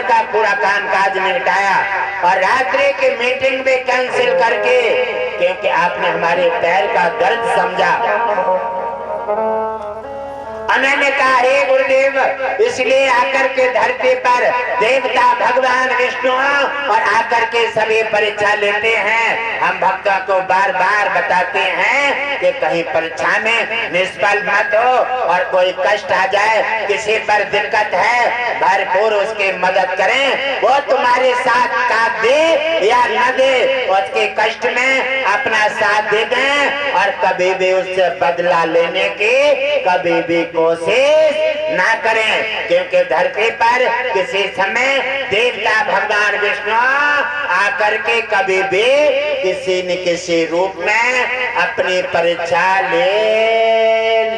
का पूरा कामकाज निपटाया और रात्रि की मीटिंग भी कैंसिल करके, क्योंकि आपने हमारे पैर का दर्द समझा। उन्होंने कहा, हे गुरुदेव, इसलिए आकर के धरती पर देवता भगवान विष्णु और आकर के सभी परीक्षा लेते हैं। हम भक्तों को बार बार बताते हैं कि कहीं परीक्षा में निष्फल मत हो और कोई कष्ट आ जाए, किसी पर दिक्कत है, भरपूर उसकी मदद करें। वो तुम्हारे साथ साथ दे या न दे, उसके कष्ट में अपना साथ दे दें और कभी भी उससे बदला लेने की कभी भी कोशिश ना करें, क्योंकि धरती पर किसी समय देवता भगवान विष्णु आकर के कभी भी किसी न किसी रूप में अपनी परीक्षा ले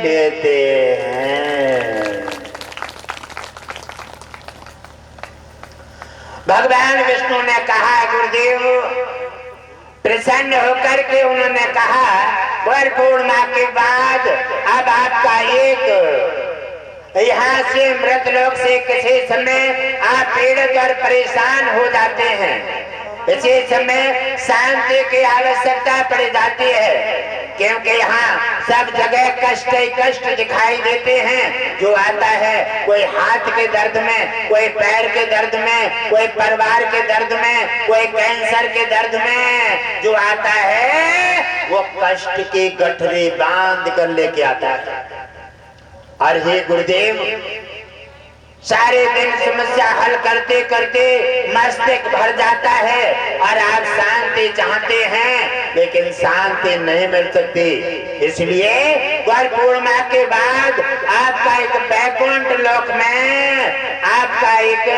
लेते हैं। भगवान विष्णु ने कहा, गुरुदेव, प्रसन्न होकर के उन्होंने कहा, वर पूर्णिमा के बाद अब आपका एक यहाँ से मृत लोक से किसी समय आप पीड़ित और परेशान हो जाते हैं, इसी समय शांति की आवश्यकता पड़ जाती है, क्योंकि यहाँ सब जगह कष्ट ही कष्ट दिखाई देते हैं। जो आता है कोई हाथ के दर्द में, कोई पैर के दर्द में, कोई परिवार के दर्द में, कोई कैंसर के दर्द में, जो आता है वो कष्ट की गठरी बांध कर लेके आता है। और हे गुरुदेव, सारे दिन समस्या हल करते करते मस्तिष्क भर जाता है और आप शांति चाहते हैं, लेकिन शांति नहीं मिल सकती। इसलिए वर पूर्णिमा के बाद आपका एक वैकुंठ लोक में आपका एक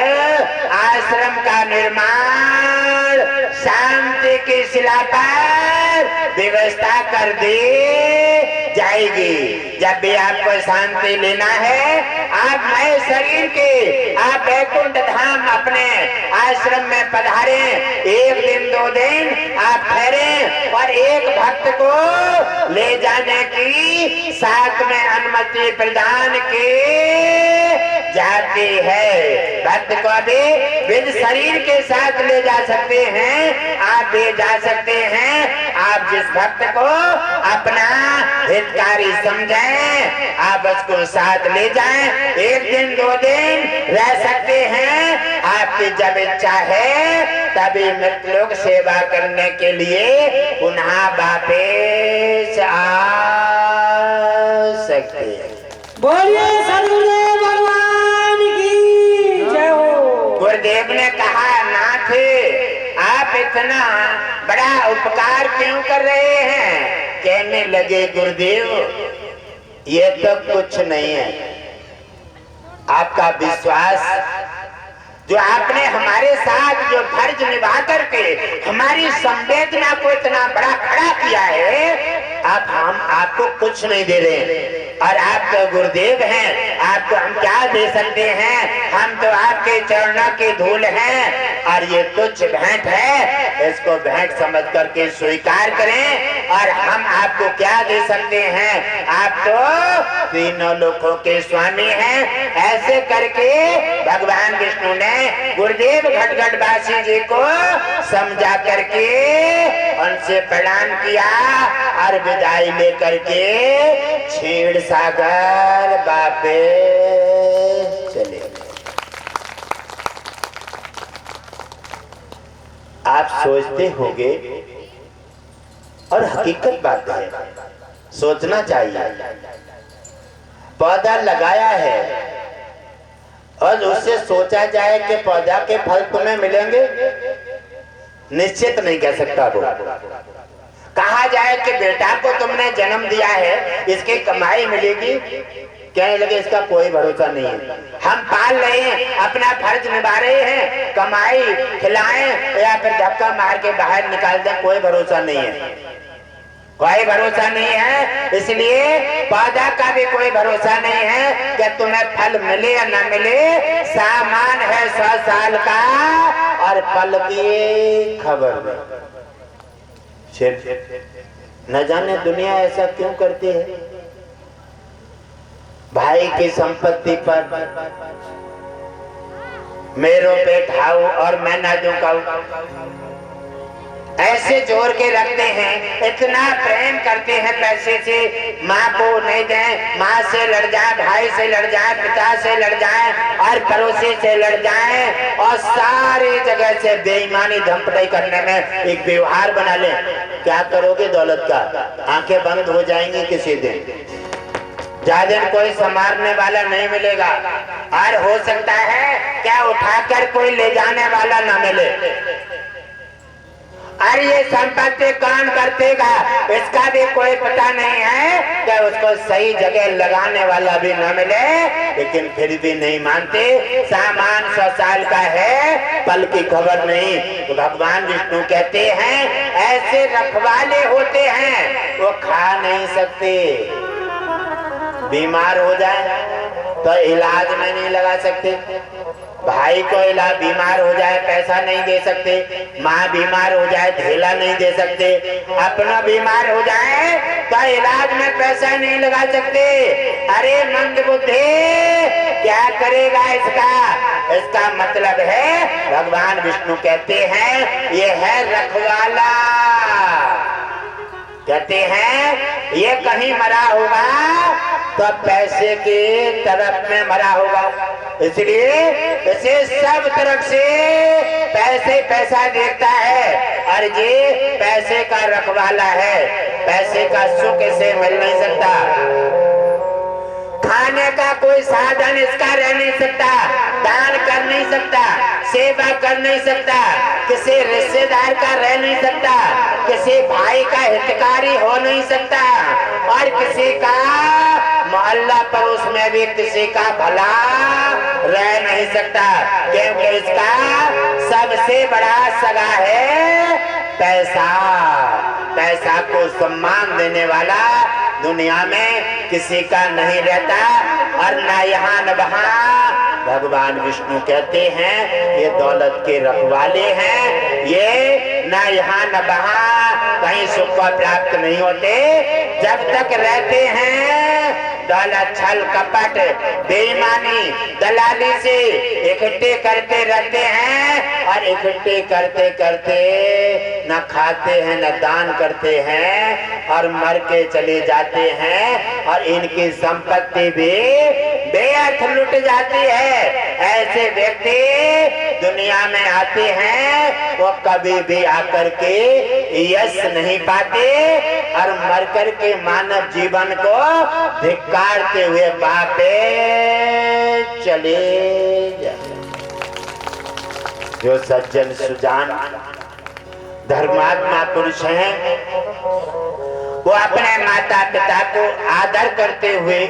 आश्रम का निर्माण शांति की शिला पर व्यवस्था कर दी जाएगी। जब भी आपको शांति लेना है, आप नए शरीर के आप वैकुंठ धाम अपने आश्रम में पधारे, एक दिन 2 दिन आप ठहरे और एक भक्त को ले जाने की साथ में अनुमति प्रदान की जाती है। भक्त को भी विद शरीर के साथ ले जा सकते हैं, आप भी जा सकते हैं। आप जिस भक्त को अपना हितकारी समझें, आप उसको साथ ले जाएं, 1 दिन 2 दिन रह सकते हैं। आपकी जब इच्छा है तभी मृत लोग सेवा करने के लिए पुनः वापस आ सकते हैं। बोलिए सदगुरुदेव भगवान की जय हो। गुरुदेव ने कहा, नाथ, आप इतना बड़ा उपकार क्यों कर रहे हैं? कहने लगे, गुरुदेव, ये तो कुछ नहीं है, आपका विश्वास जो आपने हमारे साथ जो फर्ज निभा करके हमारी संवेदना को इतना बड़ा खड़ा किया है, अब हम आपको कुछ नहीं दे रहे और आप तो गुरुदेव हैं, आपको हम क्या दे सकते हैं? हम तो आपके चरणों की धूल हैं और ये तुच्छ भेंट है, इसको भेंट समझ करके स्वीकार करें। और हम आपको क्या दे सकते हैं? आप तो तीनों लोकों के स्वामी हैं। ऐसे करके भगवान विष्णु ने गुरुदेव घटघटवासी जी को समझा करके उनसे प्रणाम किया और विदाई लेकर के क्षीर सागर वापस चले। आप सोचते होंगे, और हकीकत बात है, सोचना चाहिए। पौधा लगाया है और उससे सोचा जाए कि पौधा के फल तुम्हें मिलेंगे, निश्चित नहीं कह सकता वो। कहा जाए कि बेटा को तुमने जन्म दिया है, इसकी कमाई मिलेगी, कहने लगे इसका कोई भरोसा नहीं है। हम पाल रहे हैं, अपना फर्ज निभा रहे हैं, कमाई खिलाएं या फिर धक्का मार के बाहर निकाल दें, कोई भरोसा नहीं है, कोई भरोसा नहीं है। इसलिए पौधा का भी कोई भरोसा नहीं है कि तुम्हें फल मिले या न मिले। सामान है 100 साल का और फल की खबर नहीं। न जाने दुनिया ऐसा क्यों करती है। भाई की संपत्ति पर मेरों पे ठाऊ और मैं ना झुकाऊं, ऐसे जोर के रखते हैं। इतना प्रेम करते हैं पैसे से, माँ को नहीं दें, माँ से लड़ जाए, भाई से लड़ जाए, पिता से लड़ जाए और पड़ोसी से लड़ जाए और सारी जगह से बेईमानी धमपटाई करने में एक व्यवहार बना ले। क्या करोगे दौलत का? आंखें बंद हो जाएंगी किसी दिन, ज्यादा दिन कोई संभालने वाला नहीं मिलेगा और हो सकता है क्या उठाकर कोई ले जाने वाला ना मिले। अरे ये संपत्ति कौन बरतेगा इसका भी कोई पता नहीं है, क्या उसको सही जगह लगाने वाला भी न मिले, लेकिन फिर भी नहीं मानते। सामान 100 साल का है, पल की खबर नहीं। तो भगवान विष्णु कहते हैं ऐसे रखवाले होते हैं, वो खा नहीं सकते। बीमार हो जाए तो इलाज में नहीं लगा सकते, भाई को इलाज बीमार हो जाए पैसा नहीं दे सकते, माँ बीमार हो जाए ढेला नहीं दे सकते, अपना बीमार हो जाए तो इलाज में पैसा नहीं लगा सकते। अरे मंद बुद्धि क्या करेगा इसका? इसका मतलब है भगवान विष्णु कहते हैं ये है रखवाला। कहते हैं ये कहीं मरा होगा तो पैसे के तरफ में मरा होगा, इसलिए इसे सब तरफ से पैसे पैसा देखता है और ये पैसे का रखवाला है। पैसे का सुख इसे मिल नहीं सकता, खाने का कोई साधन इसका रह नहीं सकता, दान कर नहीं सकता, सेवा कर नहीं सकता, किसी रिश्तेदार का रह नहीं सकता, किसी भाई का हितकारी हो नहीं सकता और किसी का मोहल्ला पड़ोस में भी किसी का भला रह नहीं सकता, क्योंकि इसका सबसे बड़ा सगा है पैसा। पैसा को सम्मान देने वाला दुनिया में किसी का नहीं रहता और न यहाँ न वहाँ। भगवान विष्णु कहते हैं ये दौलत के रखवाले हैं, ये न यहाँ न वहाँ कहीं सुख को प्राप्त नहीं होते। जब तक रहते हैं दौलत छल कपट बेईमानी दलाली से इकट्ठे करते रहते हैं और इकट्ठे करते करते न खाते हैं न दान करते हैं और मर के चले जाते हैं और इनकी संपत्ति भी बेअर्थ लुट जाती है। ऐसे व्यक्ति दुनिया में आते हैं वो कभी भी आकर के यश नहीं पाते और मरकर के मानव जीवन को धिक्कारते हुए पापे चले जाते। जो सज्जन सुजान धर्मात्मा पुरुष हैं वो अपने माता पिता को आदर करते हुए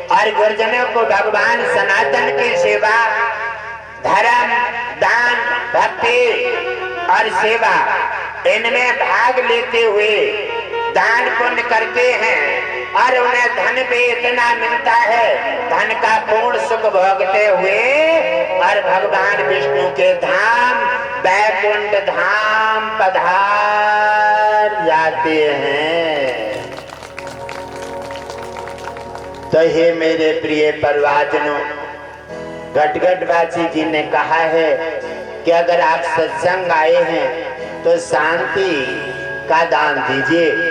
और गुरुजनों को भगवान सनातन की सेवा धर्म दान भक्ति और सेवा इनमें भाग लेते हुए दान पुण्य करते हैं और उन्हें धन भी इतना मिलता है, धन का पूर्ण सुख भोगते हुए और भगवान विष्णु के धाम वैकुंठ धाम पधार जाते हैं। तो हे मेरे प्रिय परिवारजनों, घटघटवासी जी ने कहा है कि अगर आप सत्संग आए हैं तो शांति का दान दीजिए।